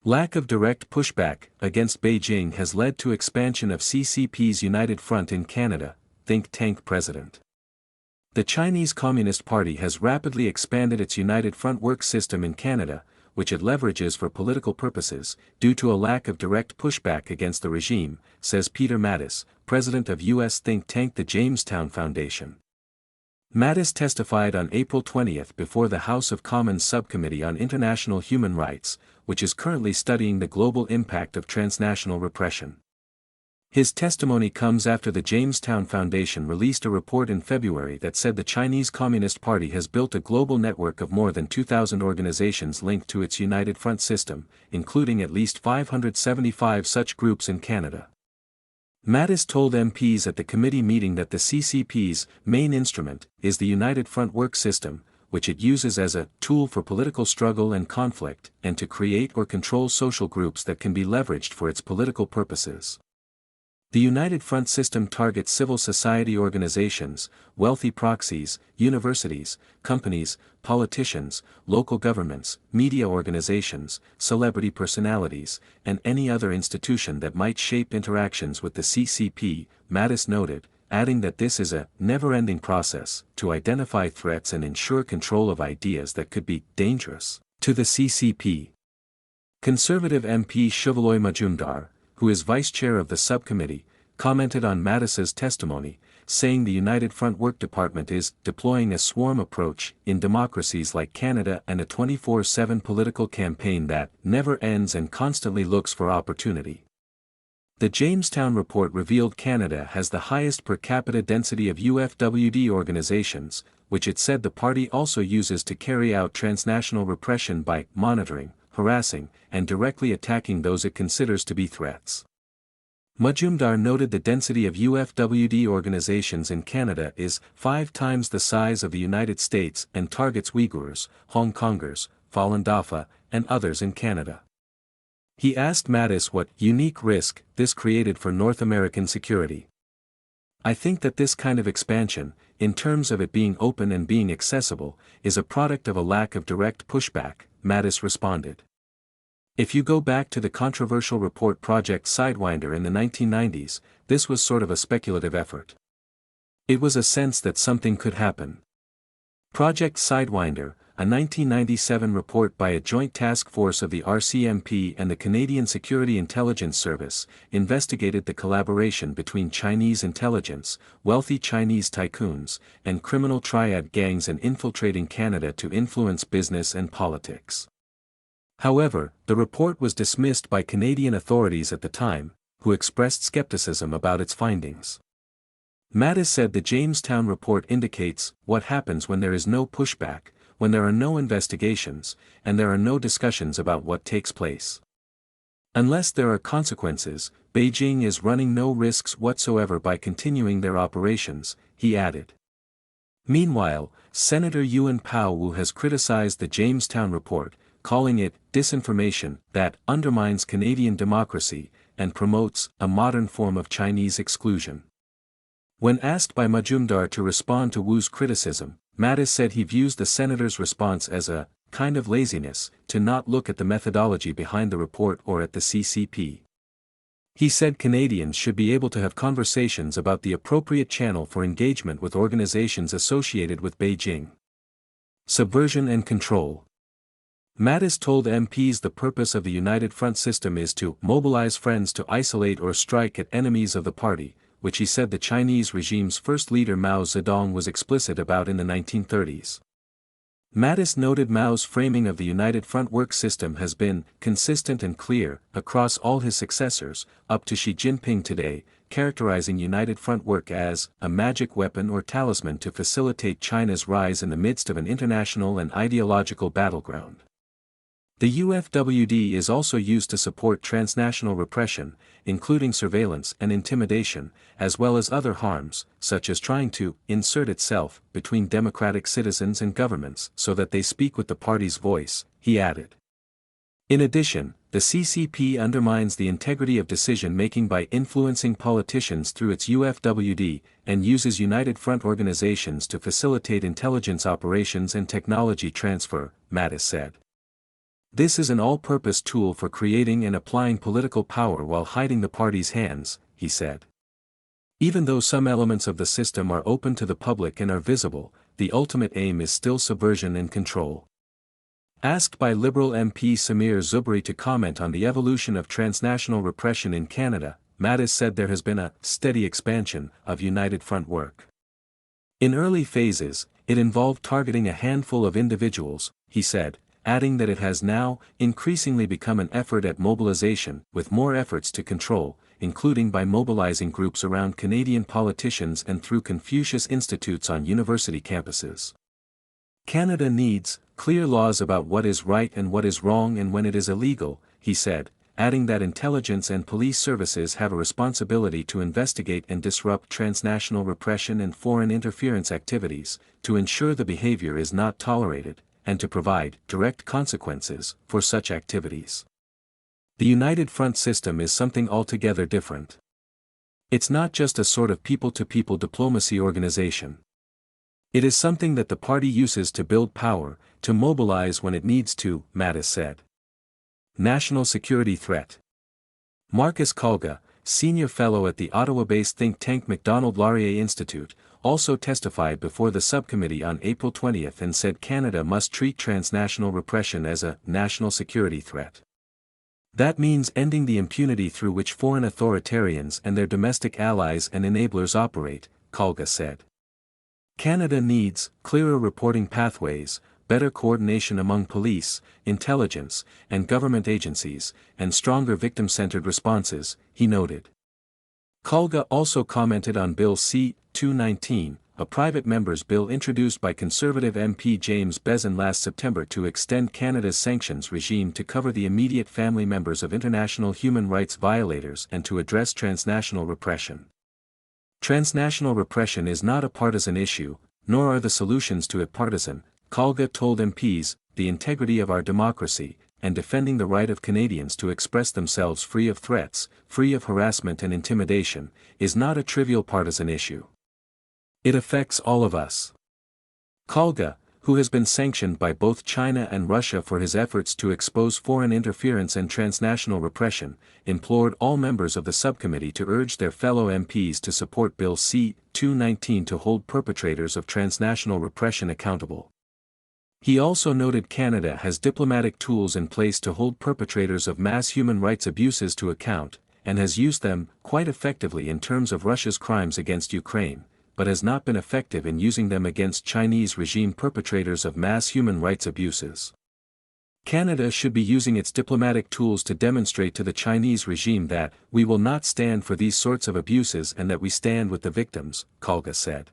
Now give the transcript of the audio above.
Lack of direct pushback against Beijing has led to expansion of CCP's United Front in Canada, think tank president. The Chinese Communist Party has rapidly expanded its United Front work system in Canada, which it leverages for political purposes, due to a lack of direct pushback against the regime, says Peter Mattis, president of U.S. think tank the Jamestown Foundation. Mattis testified on April 20 before the House of Commons Subcommittee on International Human Rights, which is currently studying the global impact of transnational repression. His testimony comes after the Jamestown Foundation released a report in February that said the Chinese Communist Party has built a global network of more than 2,000 organizations linked to its United Front system, including at least 575 such groups in Canada. Mattis told MPs at the committee meeting that the CCP's main instrument is the United Front work system, which it uses as a tool for political struggle and conflict, and to create or control social groups that can be leveraged for its political purposes. The United Front system targets civil society organizations, wealthy proxies, universities, companies, politicians, local governments, media organizations, celebrity personalities, and any other institution that might shape interactions with the CCP, Mattis noted, adding that this is a never-ending process to identify threats and ensure control of ideas that could be dangerous to the CCP. Conservative MP Shivaloy Majumdar, who is vice chair of the subcommittee, commented on Mattis's testimony, saying the United Front Work Department is deploying a swarm approach in democracies like Canada and a 24/7 political campaign that never ends and constantly looks for opportunity. The Jamestown report revealed Canada has the highest per capita density of UFWD organizations, which it said the party also uses to carry out transnational repression by monitoring, harassing, and directly attacking those it considers to be threats. Majumdar noted the density of UFWD organizations in Canada is 5 times the size of the United States and targets Uyghurs, Hong Kongers, Falun Dafa, and others in Canada. He asked Mattis what unique risk this created for North American security. "I think that this kind of expansion, in terms of it being open and being accessible, is a product of a lack of direct pushback," Mattis responded. "If you go back to the controversial report Project Sidewinder in the 1990s, this was sort of a speculative effort. It was a sense that something could happen. Project Sidewinder, a 1997 report by a joint task force of the RCMP and the Canadian Security Intelligence Service, investigated the collaboration between Chinese intelligence, wealthy Chinese tycoons, and criminal triad gangs in infiltrating Canada to influence business and politics. However, the report was dismissed by Canadian authorities at the time, who expressed skepticism about its findings." Mattis said the Jamestown report indicates what happens when there is no pushback, when there are no investigations, and there are no discussions about what takes place. "Unless there are consequences, Beijing is running no risks whatsoever by continuing their operations," he added. Meanwhile, Senator Yuan Pao has criticized the Jamestown report, calling it disinformation that undermines Canadian democracy and promotes a modern form of Chinese exclusion. When asked by Majumdar to respond to Wu's criticism, Mattis said he views the senator's response as a kind of laziness to not look at the methodology behind the report or at the CCP. He said Canadians should be able to have conversations about the appropriate channel for engagement with organizations associated with Beijing. Subversion and control. Mattis told MPs the purpose of the United Front system is to mobilize friends to isolate or strike at enemies of the party, which he said the Chinese regime's first leader Mao Zedong was explicit about in the 1930s. Mattis noted Mao's framing of the United Front work system has been consistent and clear across all his successors, up to Xi Jinping today, characterizing United Front work as a magic weapon or talisman to facilitate China's rise in the midst of an international and ideological battleground. The UFWD is also used to support transnational repression, including surveillance and intimidation, as well as other harms, such as trying to insert itself between democratic citizens and governments so that they speak with the party's voice, he added. In addition, the CCP undermines the integrity of decision-making by influencing politicians through its UFWD, and uses United Front organizations to facilitate intelligence operations and technology transfer, Mattis said. This is an all-purpose tool for creating and applying political power while hiding the party's hands, he said. Even though some elements of the system are open to the public and are visible, the ultimate aim is still subversion and control. Asked by Liberal MP Samir Zubri to comment on the evolution of transnational repression in Canada, Mattis said there has been a steady expansion of United Front work. In early phases, it involved targeting a handful of individuals, he said, adding that it has now increasingly become an effort at mobilization, with more efforts to control, including by mobilizing groups around Canadian politicians and through Confucius Institutes on university campuses. Canada needs clear laws about what is right and what is wrong and when it is illegal, he said, adding that intelligence and police services have a responsibility to investigate and disrupt transnational repression and foreign interference activities, to ensure the behavior is not tolerated, and to provide direct consequences for such activities. The United Front system is something altogether different. It's not just a sort of people-to-people diplomacy organization. It is something that the party uses to build power, to mobilize when it needs to, Mattis said. National security threat. Marcus Kalga, senior fellow at the Ottawa-based think tank Macdonald-Laurier Institute, also testified before the subcommittee on April 20 and said Canada must treat transnational repression as a national security threat. That means ending the impunity through which foreign authoritarians and their domestic allies and enablers operate, Kalga said. Canada needs clearer reporting pathways, better coordination among police, intelligence, and government agencies, and stronger victim-centered responses, he noted. Kalga also commented on Bill C-219, a private member's bill introduced by Conservative MP James Bezin last September to extend Canada's sanctions regime to cover the immediate family members of international human rights violators and to address transnational repression. Transnational repression is not a partisan issue, nor are the solutions to it partisan, Kalga told MPs, the integrity of our democracy, and defending the right of Canadians to express themselves free of threats, free of harassment and intimidation, is not a trivial partisan issue. It affects all of us. Kalga, who has been sanctioned by both China and Russia for his efforts to expose foreign interference and transnational repression, implored all members of the subcommittee to urge their fellow MPs to support Bill C-219 to hold perpetrators of transnational repression accountable. He also noted Canada has diplomatic tools in place to hold perpetrators of mass human rights abuses to account, and has used them quite effectively in terms of Russia's crimes against Ukraine, but has not been effective in using them against Chinese regime perpetrators of mass human rights abuses. Canada should be using its diplomatic tools to demonstrate to the Chinese regime that we will not stand for these sorts of abuses and that we stand with the victims, Kalga said.